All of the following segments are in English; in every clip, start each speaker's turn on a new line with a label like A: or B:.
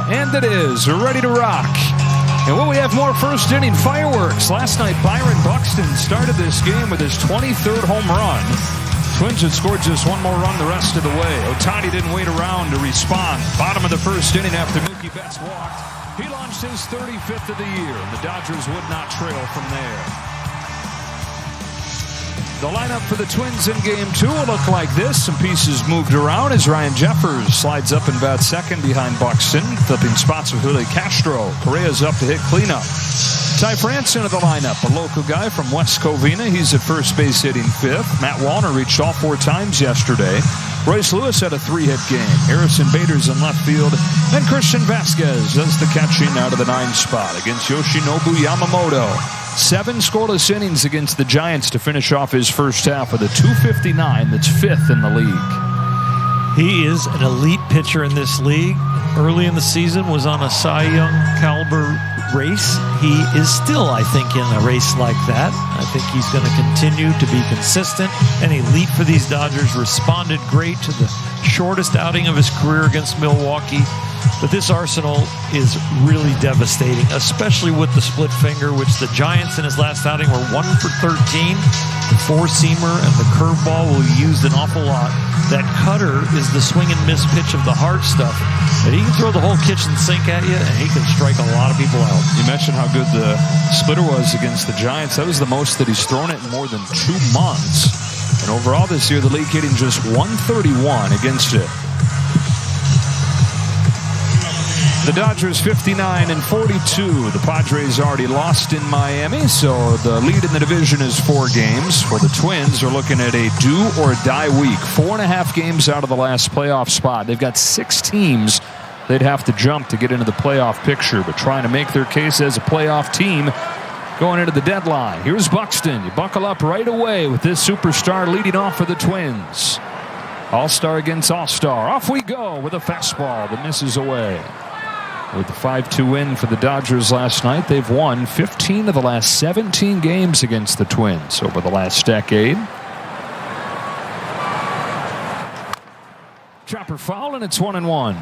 A: And it is. We're ready to rock. And we have more first inning fireworks. Last night, Byron Buxton started this game with his 23rd home run. Twins had scored just one more run the rest of the way. Ohtani didn't wait around to respond. Bottom of the first inning after Mookie Betts walked. He launched his 35th of the year. The Dodgers would not trail from there. The lineup for the Twins in Game 2 will look like this. Some pieces moved around as Ryan Jeffers slides up and bats second behind Buxton, flipping spots with Julio Castro. Correa's up to hit cleanup. Ty France into the lineup, a local guy from West Covina. He's at first base hitting fifth. Matt Wallner reached all 4 times yesterday. Royce Lewis had a 3-hit game. Harrison Bader's in left field. And Christian Vasquez does the catching out of the 9 spot against Yoshinobu Yamamoto. 7 scoreless innings against the Giants to finish off his first half with a .259 that's 5th in the league.
B: He is an elite pitcher in this league. Early in the season was on a Cy Young caliber race. He is still, I think, in a race like that. I think he's going to continue to be consistent and elite for these Dodgers. Responded great to the shortest outing of his career against Milwaukee. But this arsenal is really devastating, especially with the split finger, which the Giants in his last outing were 1 for 13. The 4-seamer and the curveball will be used an awful lot. That cutter is the swing and miss pitch of the hard stuff. And he can throw the whole kitchen sink at you, and he can strike a lot of people out.
A: You mentioned how good the splitter was against the Giants. That was the most that he's thrown it in more than 2 months. And overall this year, the league hitting just .131 against it. The Dodgers 59-42. The Padres already lost in Miami, so the lead in the division is 4 games. For the Twins, are looking at a do-or-die week. 4.5 games out of the last playoff spot. They've got 6 teams they'd have to jump to get into the playoff picture, but trying to make their case as a playoff team going into the deadline. Here's Buxton. You buckle up right away with this superstar leading off for the Twins. All-star against all-star. Off we go with a fastball that misses away. With the 5-2 win for the Dodgers last night, they've won 15 of the last 17 games against the Twins over the last decade. Chopper foul, and it's 1-1.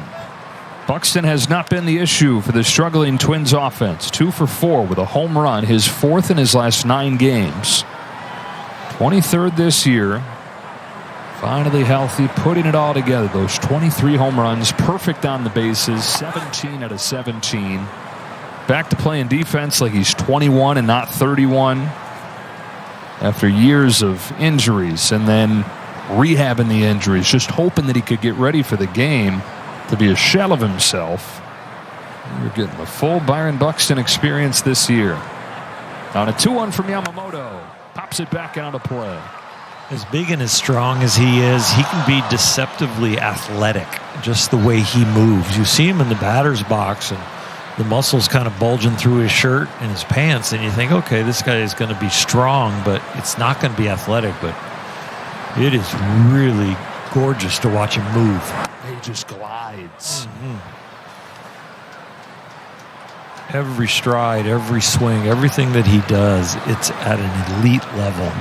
A: Buxton has not been the issue for the struggling Twins offense. 2 for 4 with a home run, his 4th in his last 9 games. 23rd this year. Finally healthy, putting it all together. Those 23 home runs, perfect on the bases, 17 out of 17. Back to playing defense like he's 21 and not 31 after years of injuries, and then rehabbing the injuries, just hoping that he could get ready for the game to be a shell of himself. You're getting the full Byron Buxton experience this year. On a 2-1 from Yamamoto, pops it back out of play.
B: As big and as strong as he is, he can be deceptively athletic, just the way he moves. You see him in the batter's box, and the muscles kind of bulging through his shirt and his pants, and you think, okay, this guy is going to be strong, but it's not going to be athletic. But it is really gorgeous to watch him move.
A: He just glides.
B: Every stride, every swing, everything that he does, it's at an elite level.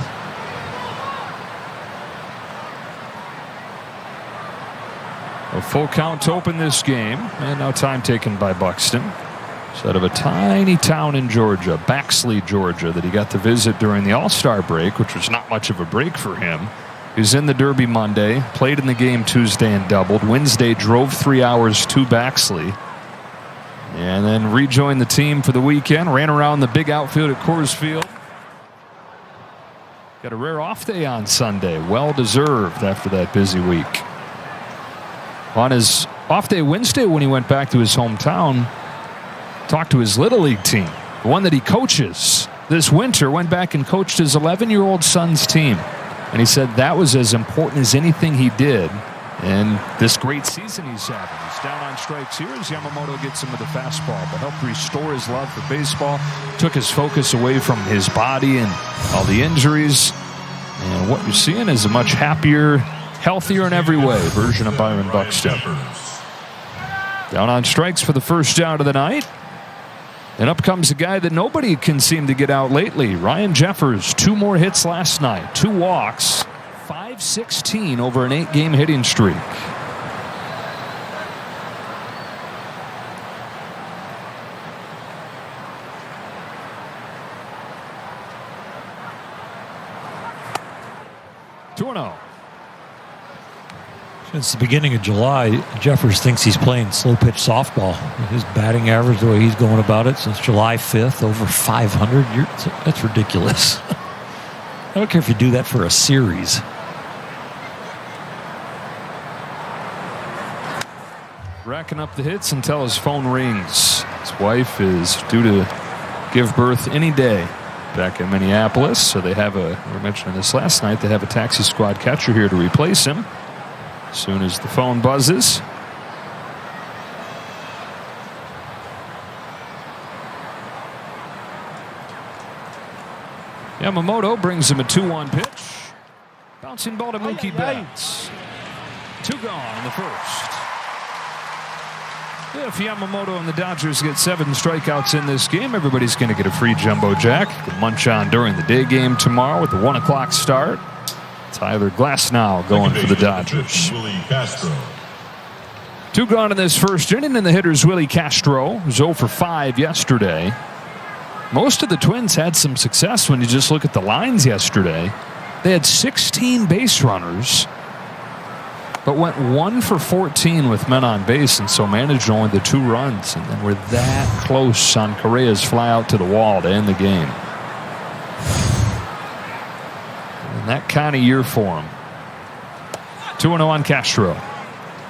A: A full count to open this game, and now time taken by Buxton. It's out of a tiny town in Georgia, Baxley, Georgia, that he got to visit during the All-Star break, which was not much of a break for him. He was in the Derby Monday, played in the game Tuesday and doubled. Wednesday drove 3 hours to Baxley, and then rejoined the team for the weekend. Ran around the big outfield at Coors Field. Got a rare off day on Sunday, well deserved after that busy week. On his off day Wednesday, when he went back to his hometown, talked to his Little League team, the one that he coaches this winter, went back and coached his 11-year-old son's team. And he said that was as important as anything he did in this great season he's having. He's down on strikes here as Yamamoto gets him with a fastball, but helped restore his love for baseball, took his focus away from his body and all the injuries. And what you're seeing is a much happier, healthier in every way version of Byron Buxton. Down on strikes for the first out of the night. And up comes a guy that nobody can seem to get out lately. Ryan Jeffers, 2 more hits last night, 2 walks, 516 over an 8-game hitting streak. 2-0.
B: Since the beginning of July, Jeffers thinks he's playing slow pitch softball. His batting average, the way he's going about it, since July 5th, over 500. That's ridiculous. I don't care if you do that for a series.
A: Racking up the hits until his phone rings. His wife is due to give birth any day back in Minneapolis. So they have we were mentioning this last night, they have a taxi squad catcher here to replace him. As soon as the phone buzzes. Yamamoto brings him a 2-1 pitch. Bouncing ball to Mookie Betts. 2 gone in the first. If Yamamoto and the Dodgers get 7 strikeouts in this game, everybody's going to get a free jumbo jack. You can munch on during the day game tomorrow with the 1 o'clock start. Tyler Glasnow going for the Dodgers. 2 gone in this first inning, and the hitter's Willie Castro, who's 0 for 5 yesterday. Most of the Twins had some success when you just look at the lines yesterday. They had 16 base runners, but went 1 for 14 with men on base, and so managed only the 2 runs. And then we're that close on Correa's fly out to the wall to end the game. And that kind of year for him. 2-0 on Castro.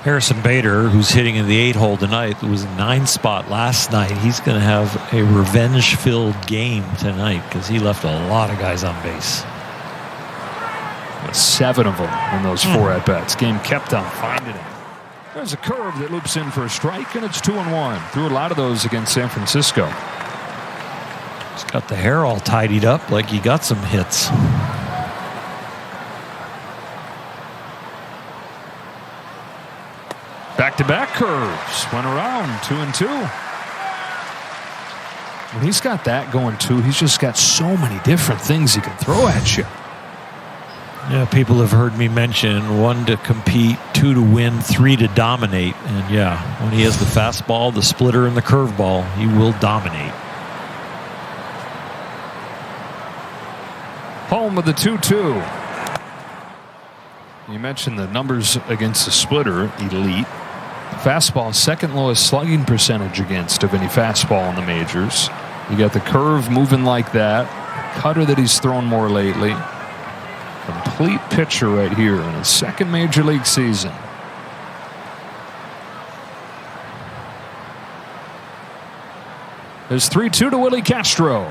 B: Harrison Bader, who's hitting in the 8-hole tonight, was in 9 spot last night. He's going to have a revenge-filled game tonight because he left a lot of guys on base.
A: 7 of them in those 4 at-bats. Game kept on finding him. There's a curve that loops in for a strike, and it's 2-1. Threw a lot of those against San Francisco.
B: He's got the hair all tidied up like he got some hits.
A: Back-to-back curves. Went around 2-2. When he's got that going too, he's just got so many different things he can throw at you.
B: Yeah, people have heard me mention 1 to compete, 2 to win, 3 to dominate. And yeah, when he has the fastball, the splitter, and the curveball, he will dominate.
A: Home with the 2-2. You mentioned the numbers against the splitter, elite. Fastball, 2nd lowest slugging percentage against of any fastball in the majors. You got the curve moving like that. Cutter that he's thrown more lately. Complete pitcher right here in his 2nd major league season. There's 3-2 to Willie Castro.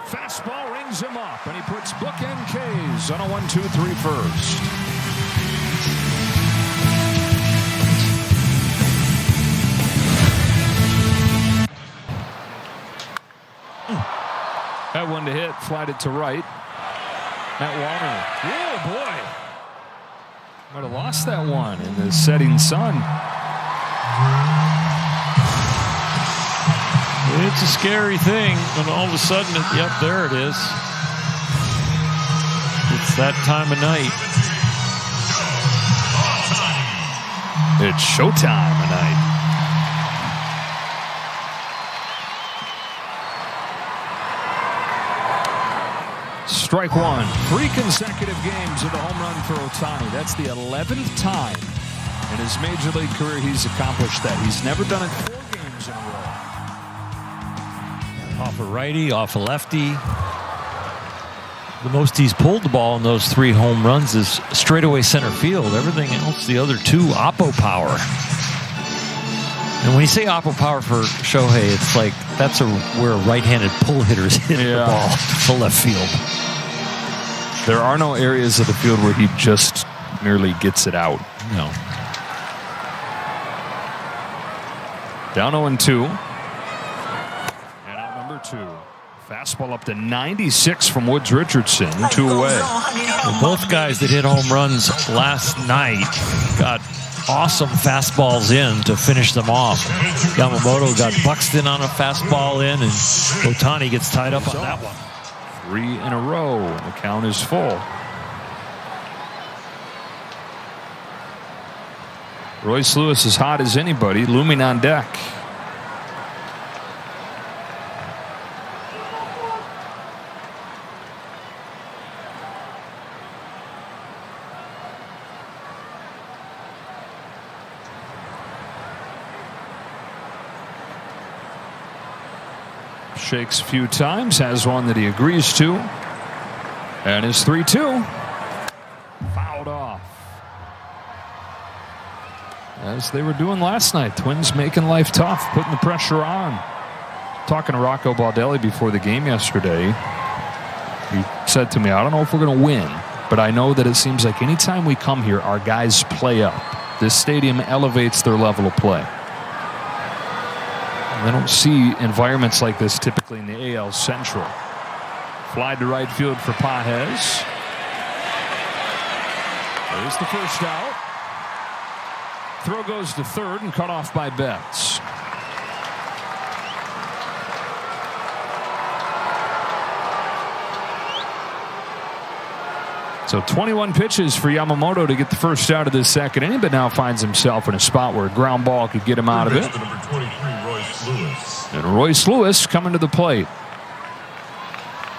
A: Fastball rings him up, and he puts bookend Ks on a 1-2-3 first. That one to hit, flied it to right. Matt Warner. Oh, boy. Might have lost that one in the setting sun.
B: It's a scary thing when all of a sudden, yep, there it is. It's that time of night.
A: It's showtime tonight. Strike 1. 3 consecutive games of the home run for Ohtani. That's the 11th time in his major league career he's accomplished that. He's never done it 4 games in a row.
B: Off a righty, off a lefty. The most he's pulled the ball in those 3 home runs is straightaway center field. Everything else, the other 2, oppo power. And when you say oppo power for Shohei, it's like that's where a right-handed pull hitter is hitting the ball to left field.
A: There are no areas of the field where he just merely gets it out.
B: No.
A: Down 0-2. And out number 2. Fastball up to 96 from Woods Richardson. 2 away.
B: Well, both guys that hit home runs last night got awesome fastballs in to finish them off. Yamamoto got Buxton on a fastball in, and Ohtani gets tied up on that one.
A: 3 in a row. The count is full. Royce Lewis is hot as anybody, looming on deck. shakes a few times, has one that he agrees to, and his 3-2 fouled off. As they were doing last night, Twins making life tough, putting the pressure on. Talking to Rocco Baldelli before the game yesterday, he said to me, I don't know if we're going to win, but I know that it seems like anytime we come here, our guys play up. This stadium elevates their level of play. I don't see environments like this typically in the AL Central. Fly to right field for Pages. There's the first out. Throw goes to third and cut off by Betts. So 21 pitches for Yamamoto to get the first out of this second inning, but now finds himself in a spot where a ground ball could get him out of it. And Royce Lewis coming to the plate.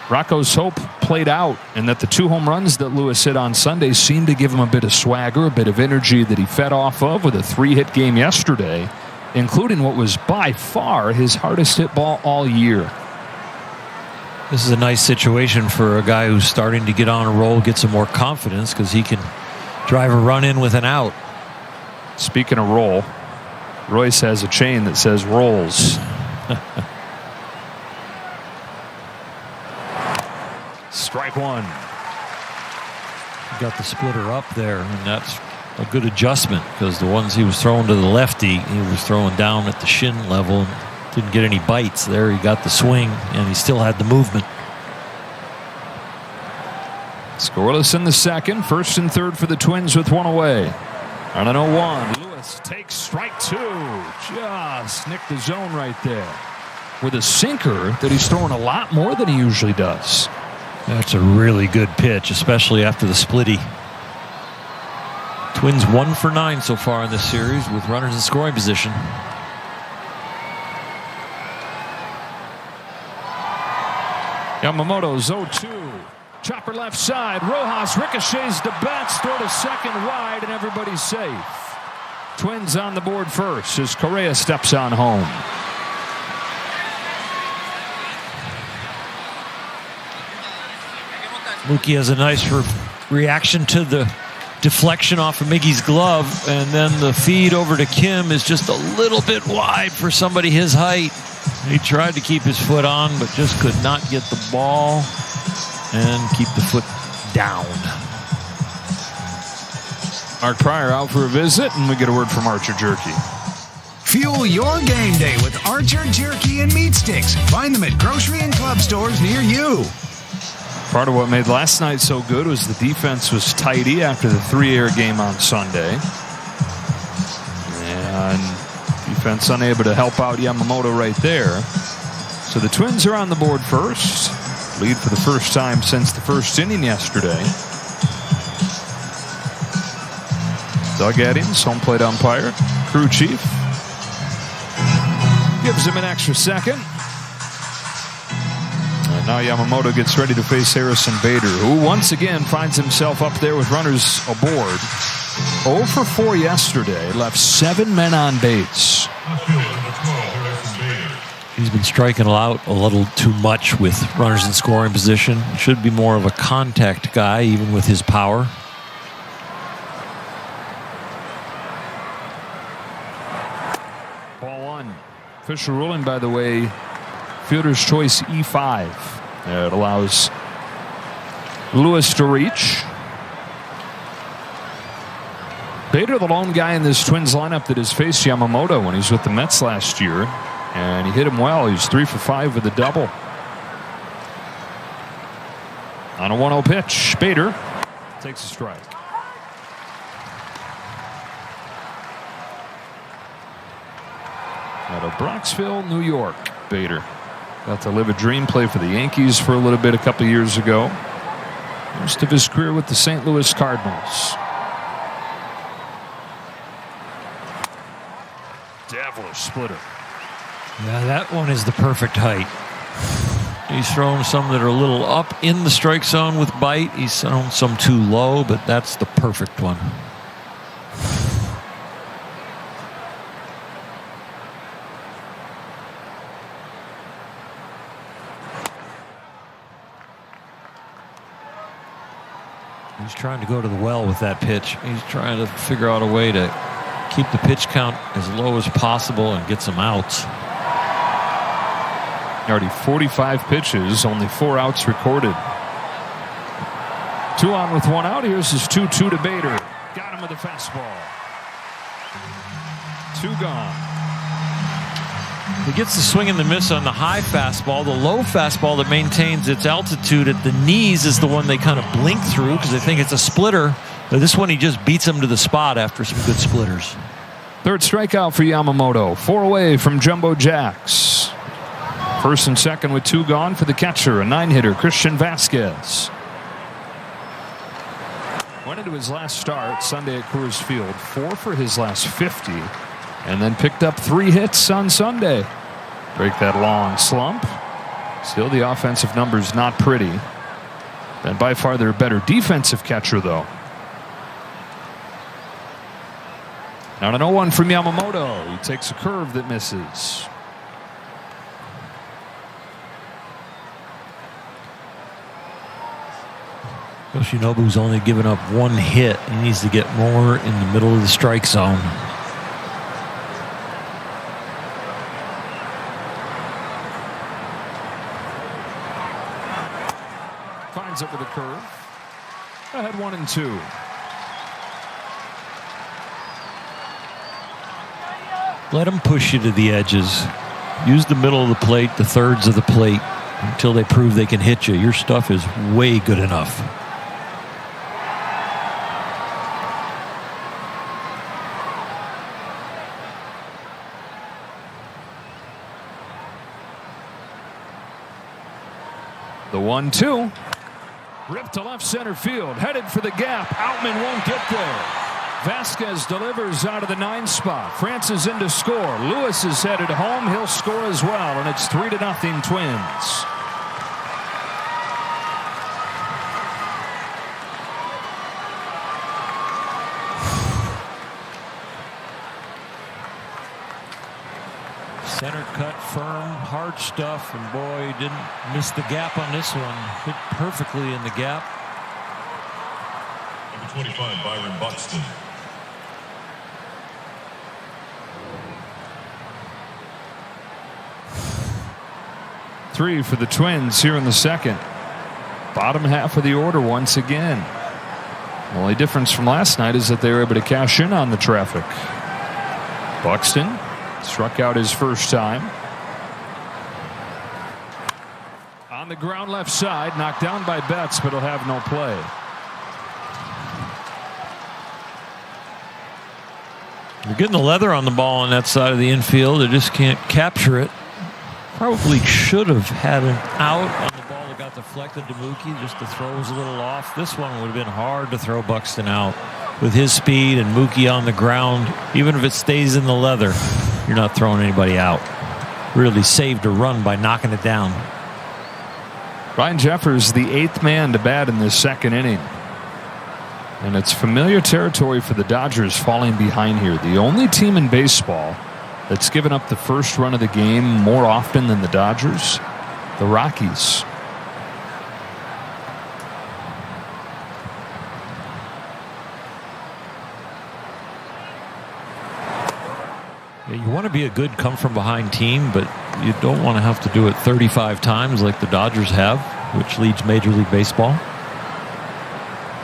A: Rocco's hope played out, and that the 2 home runs that Lewis hit on Sunday seemed to give him a bit of swagger, a bit of energy that he fed off of with a 3-hit game yesterday, including what was by far his hardest hit ball all year.
B: This is a nice situation for a guy who's starting to get on a roll, get some more confidence, because he can drive a run in with an out.
A: Speaking of roll, Royce has a chain that says rolls. Strike one.
B: He got the splitter up there, and that's a good adjustment, because the ones he was throwing to the lefty, he was throwing down at the shin level and didn't get any bites. There he got the swing, and he still had the movement.
A: Scoreless in the second. First and third for the Twins with one away. On an 0-1, Lewis takes strike 2. Just nicked the zone right there with a sinker that he's throwing a lot more than he usually does.
B: That's a really good pitch, especially after the splitty. Twins 1 for 9 so far in this series with runners in scoring position.
A: Yamamoto's 0-2. Chopper left side. Rojas ricochets to Betts. Throw to second wide, and everybody's safe. Twins on the board first as Correa steps on home.
B: Mookie has a nice reaction to the deflection off of Miggy's glove, and then the feed over to Kim is just a little bit wide for somebody his height. He tried to keep his foot on, but just could not get the ball and keep the foot down.
A: Mark Pryor out for a visit, and we get a word from Archer Jerky.
C: Fuel your game day with Archer Jerky and Meat Sticks. Find them at grocery and club stores near you.
A: Part of what made last night so good was the defense was tidy after the 3-air game on Sunday. And defense unable to help out Yamamoto right there. So the Twins are on the board first. Lead for the first time since the first inning yesterday. Doug Eddings, home plate umpire, crew chief, gives him an extra second. And now Yamamoto gets ready to face Harrison Bader, who once again finds himself up there with runners aboard. 0 for 4 yesterday, left 7 men on base.
B: He's been striking out a little too much with runners in scoring position. Should be more of a contact guy, even with his power.
A: Ball 1. Official ruling, by the way, fielder's choice E5. It allows Lewis to reach. Bader, the lone guy in this Twins lineup that has faced Yamamoto when he was with the Mets last year. And he hit him well. He's 3 for 5 with a double. On a 1-0 pitch, Bader takes a strike. Out of Bronxville, New York, Bader. Got to live a dream, play for the Yankees for a little bit a couple years ago. Most of his career with the St. Louis Cardinals. Devilish splitter.
B: Yeah, that one is the perfect height. He's thrown some that are a little up in the strike zone with bite. He's thrown some too low, but that's the perfect one. He's trying to go to the well with that pitch. He's trying to figure out a way to keep the pitch count as low as possible and get some outs.
A: Already 45 pitches, only 4 outs recorded. 2 on with 1 out. Here's his 2-2 to Bader. Got him with a fastball. 2 gone.
B: He gets the swing and the miss on the high fastball. The low fastball that maintains its altitude at the knees is the one they kind of blink through because they think it's a splitter. But this one, he just beats him to the spot after some good splitters.
A: 3rd strikeout for Yamamoto. 4 away from Jumbo Jacks. 1st and 2nd with 2 gone for the catcher, a 9-hitter, Christian Vasquez. Went into his last start Sunday at Coors Field, 4 for his last 50, and then picked up 3 hits on Sunday. Break that long slump. Still the offensive numbers not pretty. And by far their better defensive catcher, though. Now an 0-1 from Yamamoto. He takes a curve that misses.
B: Yoshinobu's only given up 1 hit. He needs to get more in the middle of the strike zone.
A: Finds it with a curve. Ahead 1-2.
B: Let them push you to the edges. Use the middle of the plate, the thirds of the plate, until they prove they can hit you. Your stuff is way good enough.
A: The 1-2. Ripped to left center field. Headed for the gap. Outman won't get there. Vasquez delivers out of the 9 spot. Francis in to score. Lewis is headed home. He'll score as well, and it's 3-0 Twins.
B: Center cut, firm, hard stuff, and boy, he didn't miss the gap on this one. Hit perfectly in the gap.
D: Number 25, Byron Buxton.
A: Three for the Twins here in the 2nd. Bottom half of the order once again. The only difference from last night is that they were able to cash in on the traffic. Buxton struck out his first time. On the ground left side, knocked down by Betts, but he'll have no play.
B: They're getting the leather on the ball on that side of the infield. They just can't capture it. Probably should have had an out on the ball that got deflected to Mookie. Just the throw was a little off. This one would have been hard to throw Buxton out. With his speed and Mookie on the ground, even if it stays in the leather, you're not throwing anybody out. Really saved a run by knocking it down.
A: Ryan Jeffers, the 8th man to bat in this 2nd inning. And it's familiar territory for the Dodgers falling behind here. The only team in baseball that's given up the first run of the game more often than the Dodgers, the Rockies.
B: Yeah, you want to be a good come-from-behind team, but you don't want to have to do it 35 times like the Dodgers have, which leads Major League Baseball.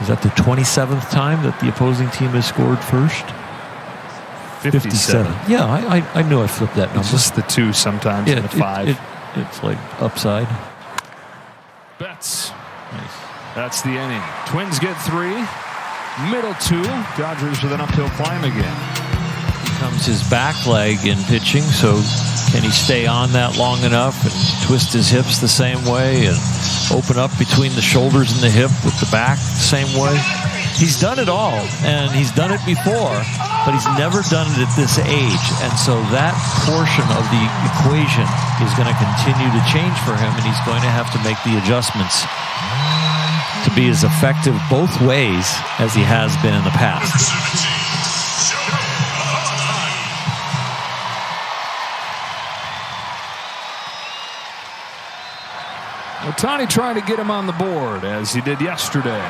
B: Is that the 27th time that the opposing team has scored first?
A: 57.
B: Yeah, I knew I flipped that number.
A: It's just the 2 sometimes and the 5.
B: It's like upside.
A: Betts.
B: Nice.
A: That's the inning. Twins get 3. Middle 2. Dodgers with an uphill climb again.
B: Comes his back leg in pitching, so can he stay on that long enough and twist his hips the same way and open up between the shoulders and the hip with the back the same way? He's done it all, and he's done it before, but he's never done it at this age, and so that portion of the equation is going to continue to change for him, and he's going to have to make the adjustments to be as effective both ways as he has been in the past.
A: Ohtani trying to get him on the board as he did yesterday.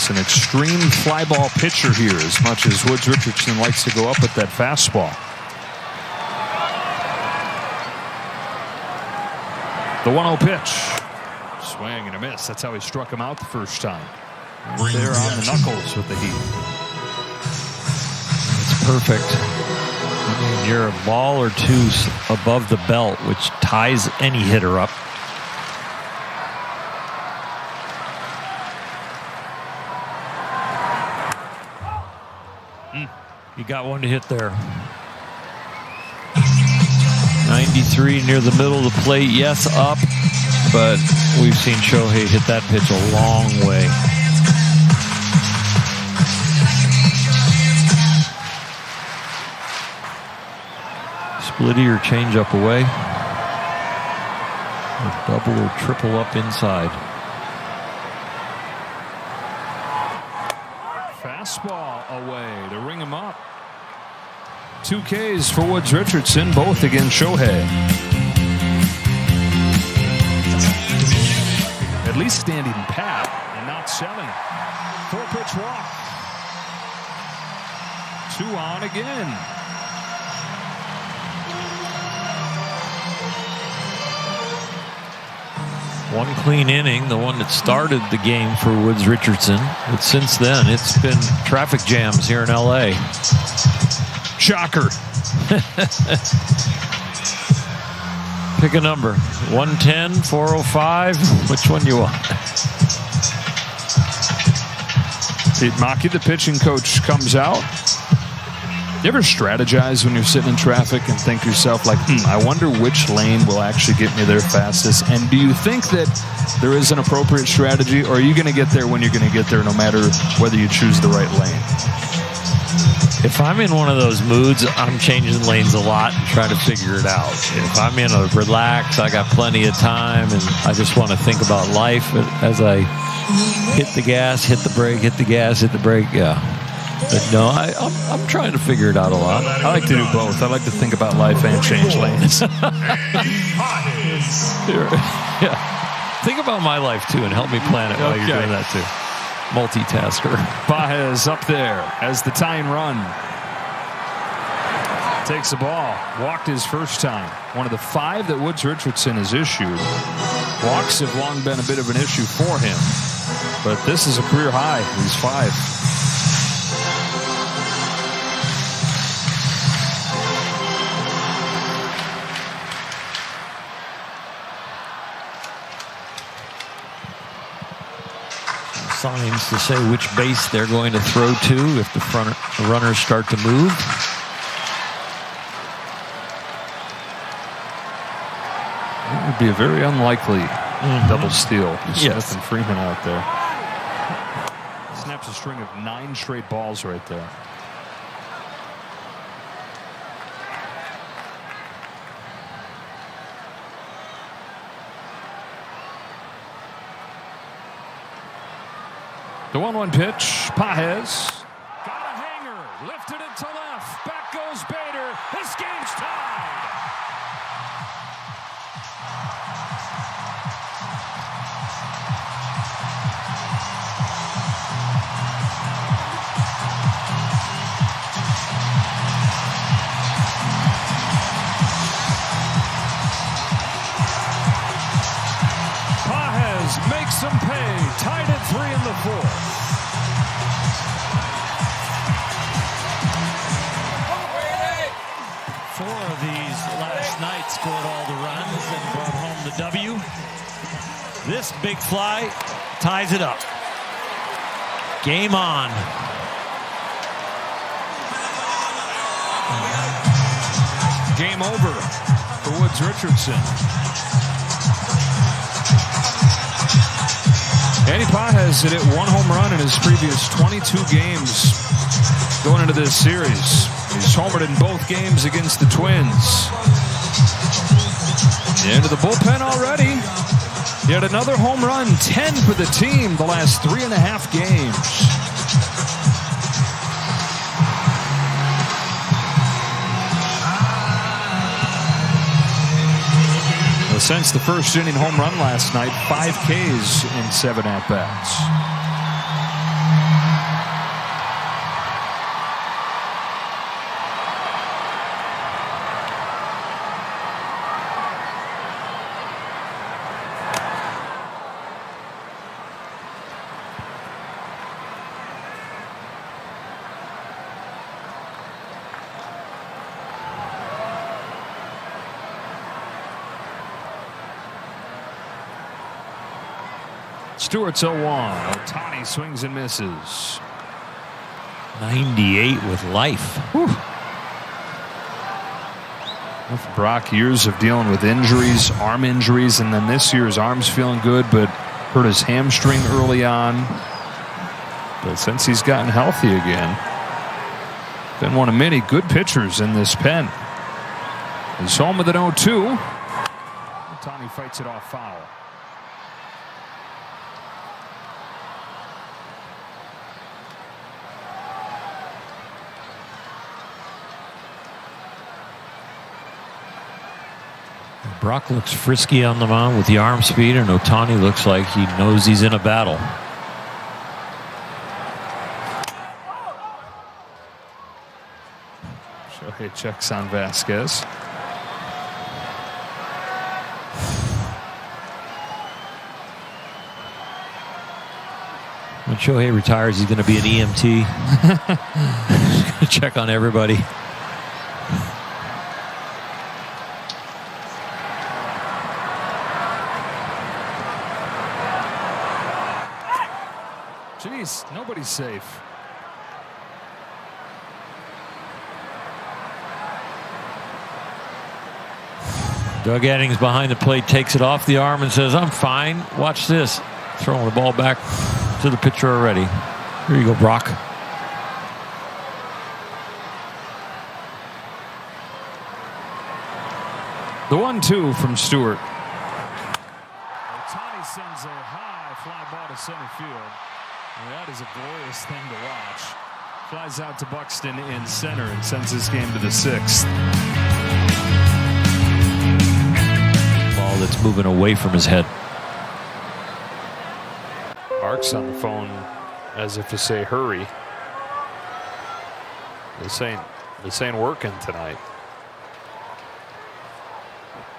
A: an extreme fly ball pitcher here, as much as Woods Richardson likes to go up with that fastball. The 1-0 pitch. Swing and a miss. That's how he struck him out the first time. There on the knuckles with the heat.
B: It's perfect. I mean, you're a ball or two above the belt, which ties any hitter up. You got one to hit there. 93 near the middle of the plate. Yes, up. But we've seen Shohei hit that pitch a long way. Splitty or change up away. Or double or triple up inside.
A: Fastball away to ring him up. 2 Ks for Woods Richardson, both against Shohei. At least standing pat and not selling. 4-pitch walk. 2 on again.
B: One clean inning, the one that started the game for Woods Richardson. But since then, it's been traffic jams here in L.A.
A: Shocker.
B: Pick a number. 110, 405. Which one do you want?
A: Pete Mackey, the pitching coach, comes out. You ever strategize when you're sitting in traffic and think to yourself, like, I wonder which lane will actually get me there fastest? And do you think that there is an appropriate strategy, or are you going to get there when you're going to get there no matter whether you choose the right lane?
B: If I'm in one of those moods, I'm changing lanes a lot and trying to figure it out. If I'm in a relax, I got plenty of time, and I just want to think about life as I hit the gas, hit the brake, hit the gas, hit the brake, yeah. But no, I'm trying to figure it out a lot.
A: I like to do both. I like to think about life and change lanes.
B: Yeah. Think about my life, too, and help me plan it while you're doing that, too. Multitasker.
A: Baez up there as the tying run. Takes the ball. Walked his first time. One of the 5 that Woods Richardson has issued. Walks have long been a bit of an issue for him. But this is a career high. He's 5.
B: Signs to say which base they're going to throw to if the runners start to move.
A: It would be a very unlikely double steal.
B: Yes.
A: Smith and Freeman out there. Snaps a string of 9 straight balls right there. The 1-1 pitch. Paez. Got a hanger. Lifted it to left. Back goes Bader. This game's tied. Paez makes them pay. Tied at 3 in the 4th.
B: Last night scored all the runs and brought home the W. This big fly ties it up. Game on.
A: Game over for Woods Richardson. Andy Paez hit 1 home run in his previous 22 games going into this series. He's homered in both games against the Twins. Into the bullpen already. Yet another home run, 10 for the team the last 3.5 games. Well, since the first inning home run last night, 5 Ks in 7 at-bats. Stewart's 0-1. Ohtani swings and misses.
B: 98 with life.
A: Whew. Well, for Brock, years of dealing with injuries, arm injuries, and then this year his arm's feeling good, but hurt his hamstring early on. But since he's gotten healthy again, been one of many good pitchers in this pen. He's home with an 0-2. Ohtani fights it off foul.
B: Brock looks frisky on the mound with the arm speed, and Ohtani looks like he knows he's in a battle.
A: Shohei checks on Vasquez.
B: When Shohei retires, he's going to be an EMT. Check on everybody.
A: Jeez, nobody's safe.
B: Doug Eddings behind the plate takes it off the arm and says, "I'm fine. Watch this." Throwing the ball back to the pitcher already. Here you go, Brock.
A: The 1-2 from Stewart. Ohtani sends a high fly ball to center field. And that is a glorious thing to watch. Flies out to Buxton in center and sends this game to the 6th.
B: Ball that's moving away from his head.
A: Mark's on the phone as if to say hurry. This ain't working tonight.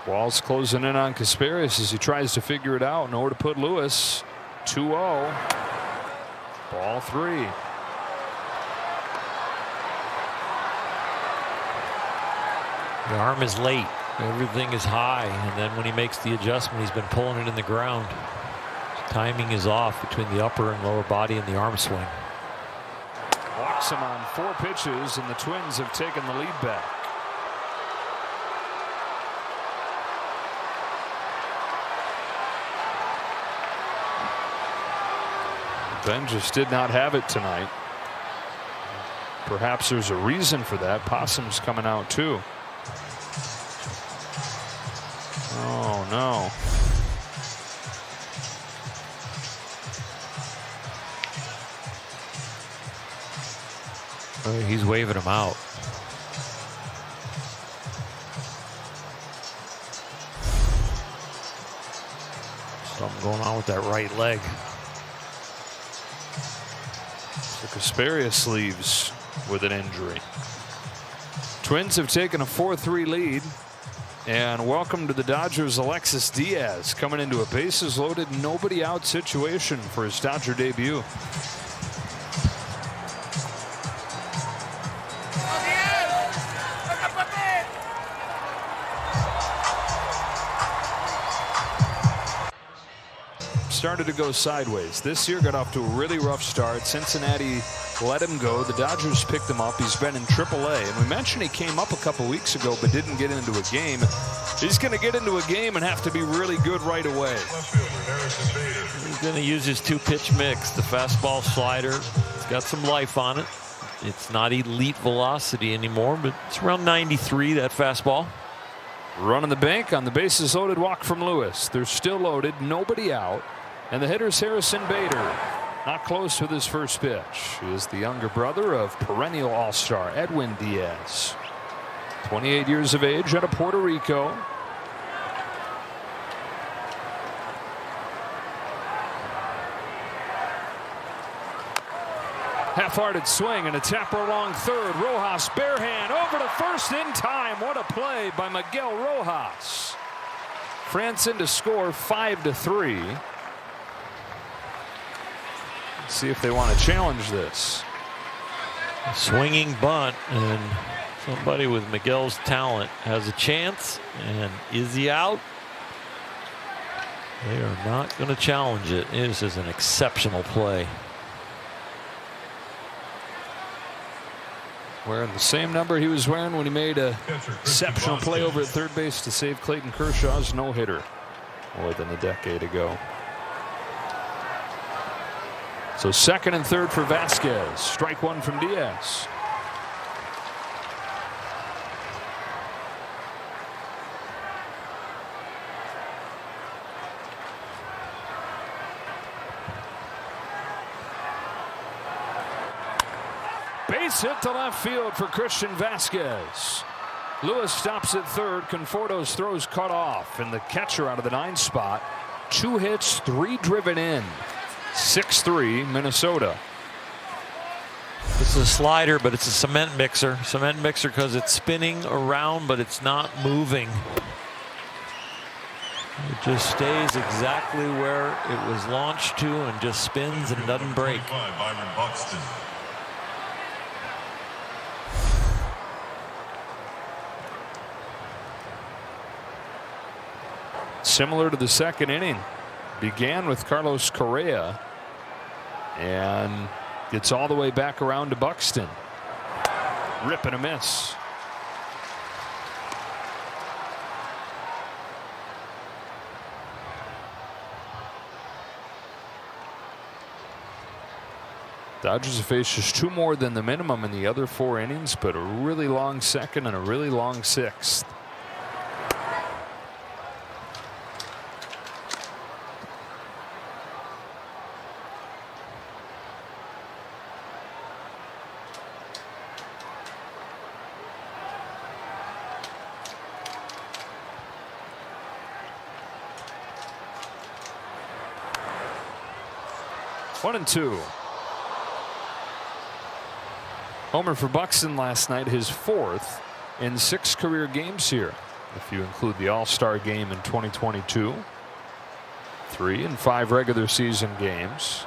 A: Wall's closing in on Kasparias as he tries to figure it out. Nowhere to put Lewis. 2-0. Ball 3.
B: The arm is late. Everything is high. And then when he makes the adjustment, he's been pulling it in the ground. Timing is off between the upper and lower body and the arm swing.
A: Walks him on 4 pitches, and the Twins have taken the lead back. Ben just did not have it tonight. Perhaps there's a reason for that. Possum's coming out too. Oh no.
B: He's waving him out. Something going on with that right leg.
A: So Kasparias leaves with an injury. Twins have taken a 4-3 lead. And welcome to the Dodgers, Alexis Diaz, coming into a bases loaded, nobody out situation for his Dodger debut. Started to go sideways. This year got off to a really rough start. Cincinnati let him go. The Dodgers picked him up. He's been in AAA. And we mentioned he came up a couple weeks ago but didn't get into a game. He's going to get into a game and have to be really good right away.
B: He's going to use his 2-pitch mix. The fastball slider. It's got some life on it. It's not elite velocity anymore, but it's around 93, that fastball.
A: Running the bank on the bases loaded walk from Lewis. They're still loaded. Nobody out. And the hitter's Harrison Bader. Not close with his first pitch. He is the younger brother of perennial all-star Edwin Diaz. 28 years of age out of Puerto Rico. Half-hearted swing and a tapper along third. Rojas barehand over to first in time. What a play by Miguel Rojas. Franson to score 5-3. Let's see if they want to challenge this.
B: A swinging bunt, and somebody with Miguel's talent has a chance. And is he out? They are not going to challenge it. This is an exceptional play.
A: Wearing the same number he was wearing when he made a exceptional play over at third base to save Clayton Kershaw's no-hitter more than a decade ago. So second and third for Vasquez. Strike one from Diaz. Base hit to left field for Christian Vasquez. Lewis stops at third. Conforto's throws cut off, and the catcher out of the 9 spot. 2 hits, 3 driven in. 6-3 Minnesota.
B: This is a slider, but it's a cement mixer. Cement mixer because it's spinning around, but it's not moving. It just stays exactly where it was launched to and just spins and doesn't break.
A: Similar to the second inning. Began with Carlos Correa and gets all the way back around to Buxton. Rip and a miss. Dodgers have faced just 2 more than the minimum in the other 4 innings, but a really long second and a really long 6th. One and 2. Homer for Buxton last night, his 4th in 6 career games here, if you include the All-Star game in 2022. 3 and 5 regular season games.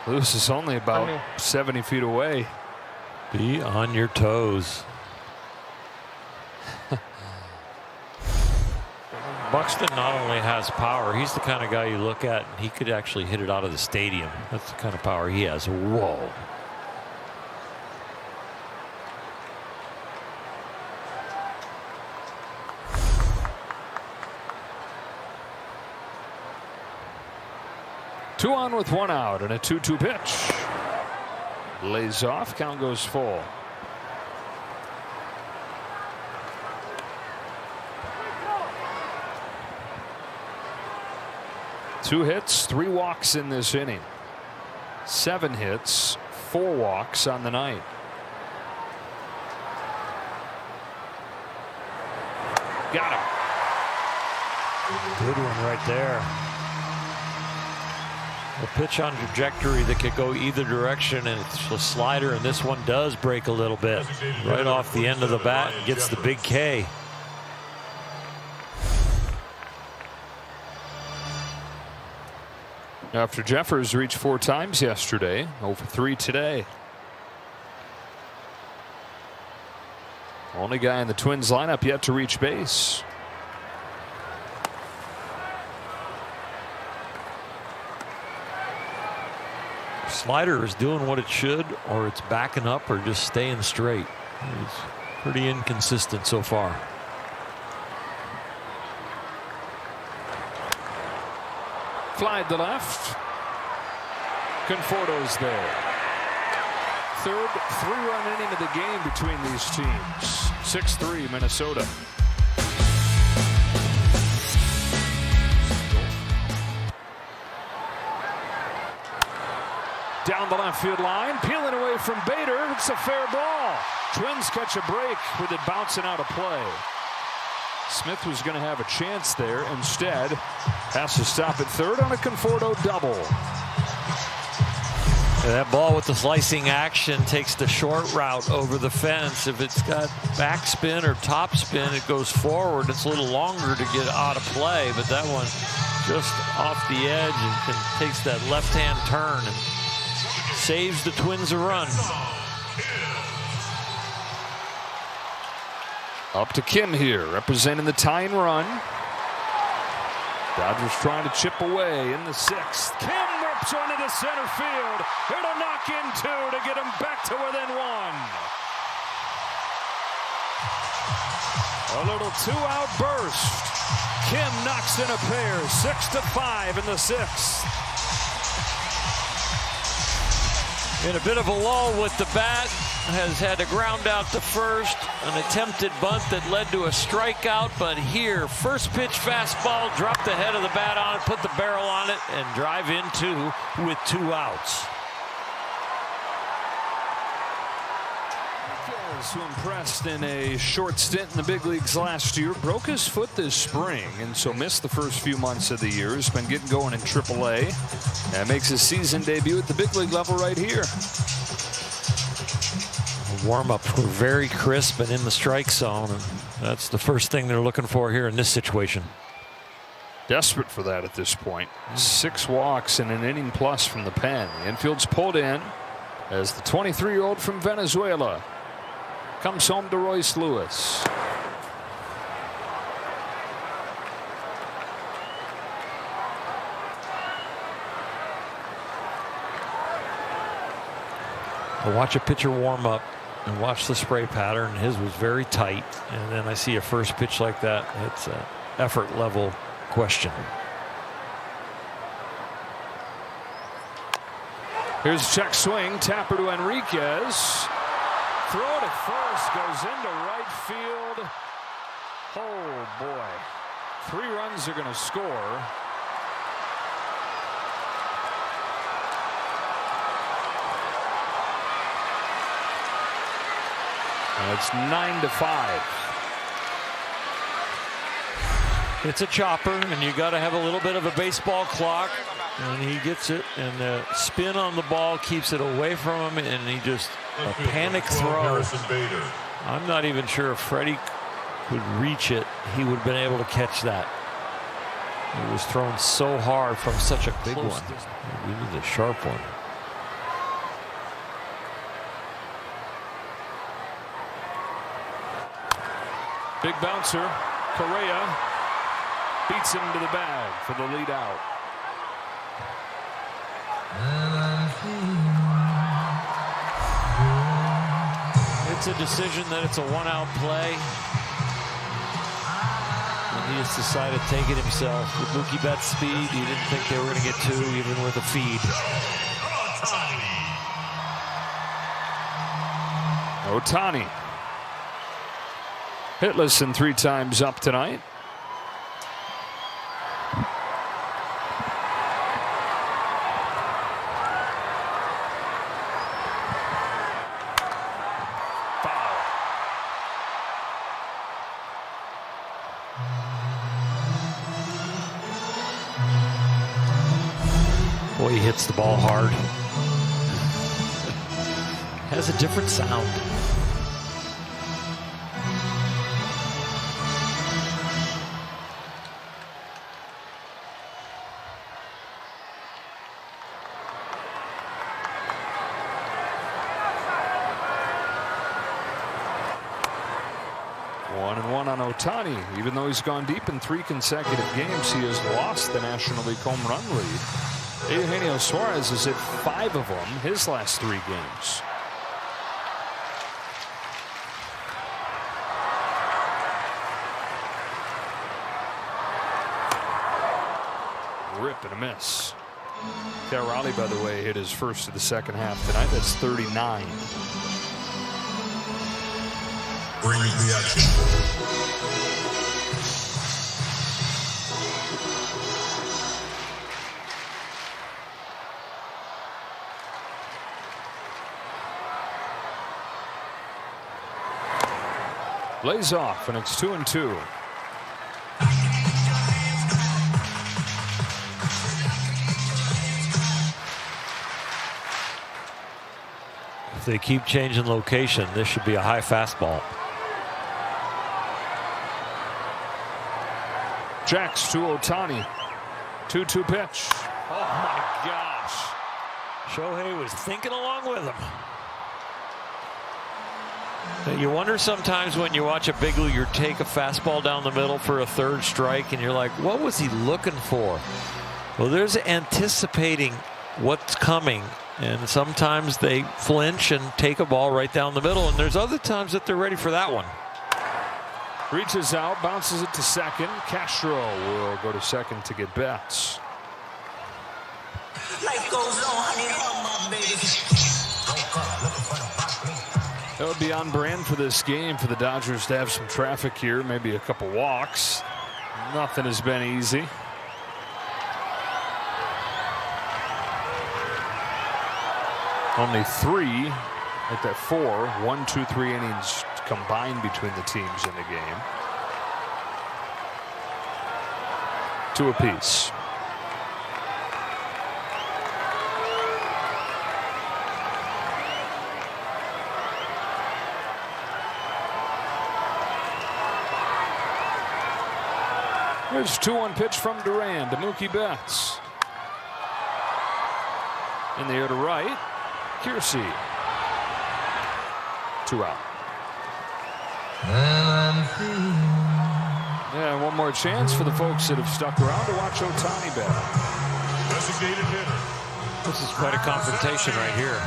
A: Lewis is only about 70 feet away.
B: Be on your toes. Buxton not only has power, he's the kind of guy you look at and he could actually hit it out of the stadium. That's the kind of power he has. Whoa.
A: Two on with 1 out and a 2-2 pitch. Lays off. Count goes full. Two hits, 3 walks in this inning. 7 hits, 4 walks on the night. Got him.
B: Good one right there. A pitch on trajectory that could go either direction, and it's a slider, and this one does break a little bit right off the end of the bat and gets the big K.
A: After Jeffers reached 4 times yesterday, 0 for 3 today. Only guy in the Twins lineup yet to reach base.
B: Slider is doing what it should, or it's backing up, or just staying straight. It's pretty inconsistent so far.
A: Fly to left. Conforto's there. Third 3-run inning of the game between these teams. 6-3 Minnesota. Down the left field line, peeling away from Bader. It's a fair ball. Twins catch a break with it bouncing out of play. Smith was going to have a chance there. Instead, has to stop at third on a Conforto double.
B: That ball with the slicing action takes the short route over the fence. If it's got backspin or topspin, it goes forward. It's a little longer to get out of play, but that one just off the edge and takes that left-hand turn and saves the Twins a run.
A: Up to Kim here, representing the tying run. Dodgers trying to chip away in the sixth. Kim rips one into center field. It'll knock in two to get him back to within one. A little two-out burst. Kim knocks in a pair, 6-5 in the sixth.
B: In a bit of a lull with the bat, has had to ground out to first, an attempted bunt that led to a strikeout, but here, first pitch fastball, drop the head of the bat on it, put the barrel on it, and drive in two with 2 outs.
A: Who impressed in a short stint in the big leagues last year, broke his foot this spring, and so missed the first few months of the year. Has been getting going in AAA, and makes his season debut at the big league level right here.
B: Warm-ups were very crisp and in the strike zone, and that's the first thing they're looking for here in this situation.
A: Desperate for that at this point. 6 walks and an inning plus from the pen. The infield's pulled in as the 23-year-old from Venezuela comes home to Royce Lewis.
B: I watch a pitcher warm up and watch the spray pattern. His was very tight, and then I see a first pitch like that. It's an effort level question.
A: Here's a check swing, tapper to Enriquez. Throw it at first, goes into right field. Oh boy, 3 runs are going to score. And it's 9-5.
B: It's a chopper, and you got to have a little bit of a baseball clock. And he gets it, and the spin on the ball keeps it away from him, and he just a panic throw. I'm not even sure if Freddie would reach it. He would have been able to catch that. It was thrown so hard from such a big one. It was a sharp one.
A: Big bouncer, Correa beats him to the bag for the lead out.
B: It's a decision that it's a 1-out play. And he has decided to take it himself. With Mookie Betts' speed, he didn't think they were going to get 2 even with a feed.
A: Ohtani. Hitless and 3 times up tonight.
B: Boy, he hits the ball hard. Has a different sound.
A: On Ohtani, even though he's gone deep in 3 consecutive games, he has lost the National League home run lead. Eugenio Suarez is at 5 of them his last 3 games. Rip and a miss. Cal Raleigh, by the way, hit his first of the second half tonight. That's 39.
D: Bring the action.
A: Lays off, and it's 2-2.
B: they keep changing location, this should be a high fastball.
A: Jacks to Ohtani. 2-2 pitch.
B: Oh my gosh. Shohei was thinking along with him. Now you wonder sometimes when you watch a big leaguer take a fastball down the middle for a third strike and you're like, what was he looking for? Well, there's anticipating what's coming, and sometimes they flinch and take a ball right down the middle, and there's other times that they're ready for that one.
A: Reaches out, bounces it to second. Castro will go to second to get bats.
E: Life goes on, honey, baby.
A: That would be on brand for this game for the Dodgers to have some traffic here, maybe a couple walks. Nothing has been easy. Only 3, at that 4, 1, 2, 3 innings combined between the teams in the game. 2 apiece. There's 2-1 pitch from Duran to Mookie Betts. In the air to right. Kiersey. 2 out. Yeah, one more chance for the folks that have stuck around to watch Ohtani bat.
D: Designated hitter.
B: This is quite a confrontation right here.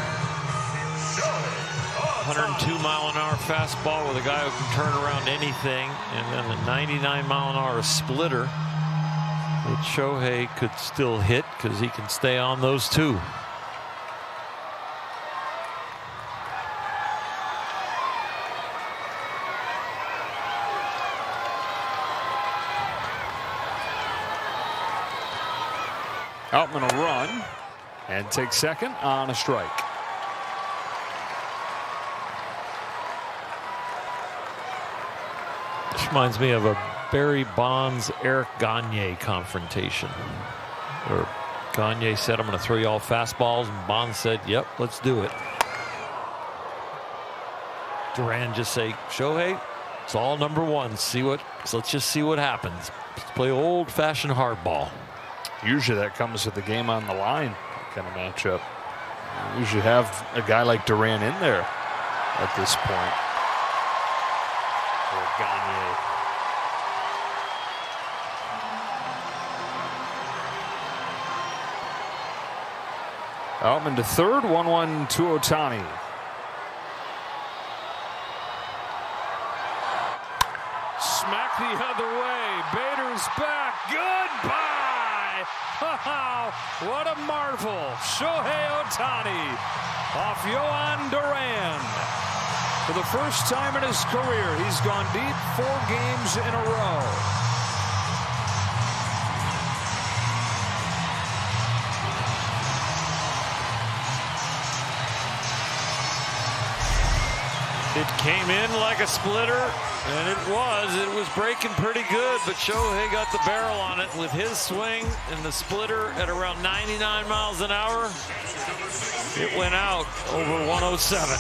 B: 102-mile-an-hour fastball with a guy who can turn around anything, and then a 99-mile-an-hour splitter that Shohei could still hit because he can stay on those two.
A: Outman will run and take second on a strike.
B: This reminds me of a Barry Bonds Eric Gagne confrontation, where Gagne said, I'm going to throw you all fastballs, and Bonds said, yep, let's do it. Duran just say, Shohei, it's all number 1. So let's just see what happens. Let's play old-fashioned hardball.
A: Usually that comes with the game on the line kind of matchup. You usually have a guy like Duran in there at this point. Or Gagne. Outman to third, 1-1 to Ohtani. Smack the other way. Bader's back. Goodbye. Wow, what a marvel. Shohei Ohtani off Yohan Duran. For the first time in his career, he's gone deep 4 games in a row.
B: It came in like a splitter, and it was breaking pretty good, but Shohei got the barrel on it with his swing and the splitter at around 99 miles an hour. It went out over 107.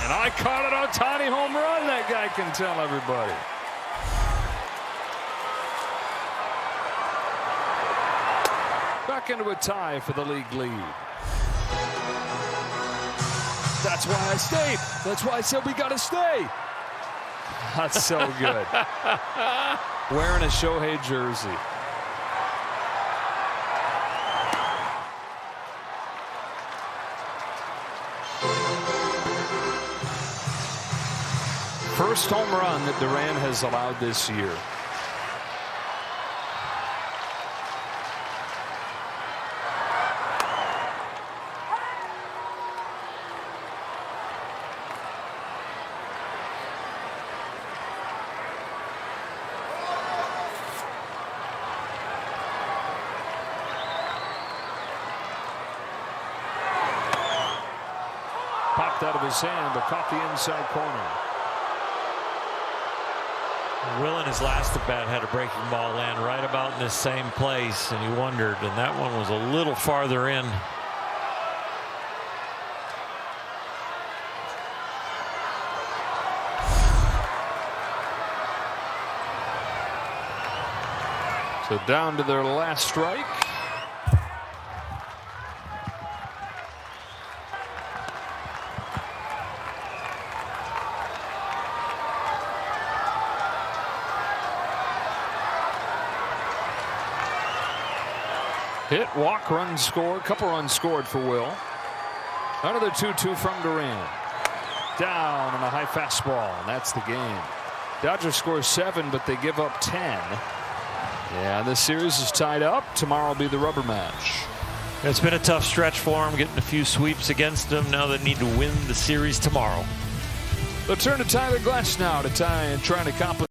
A: And I caught an Ohtani home run, that guy can tell everybody. Back into a tie for the league lead. That's why I stayed. That's why I said we got to stay. That's so good. Wearing a Shohei jersey. First home run that Duran has allowed this year. Popped out of his hand, but caught the inside corner.
B: Will in his last at bat had a breaking ball land right about in this same place, and he wondered, and that one was a little farther in.
A: So down to their last strike. Hit, walk, run, score. Couple runs scored for Will. Another 2-2 from Durant. Down on a high fastball, and that's the game. Dodgers score 7, but they give up 10. Yeah, this series is tied up. Tomorrow will be the rubber match.
B: It's been a tough stretch for them, getting a few sweeps against them. Now they need to win the series tomorrow.
A: They'll turn to Tyler Glass now to try and accomplish.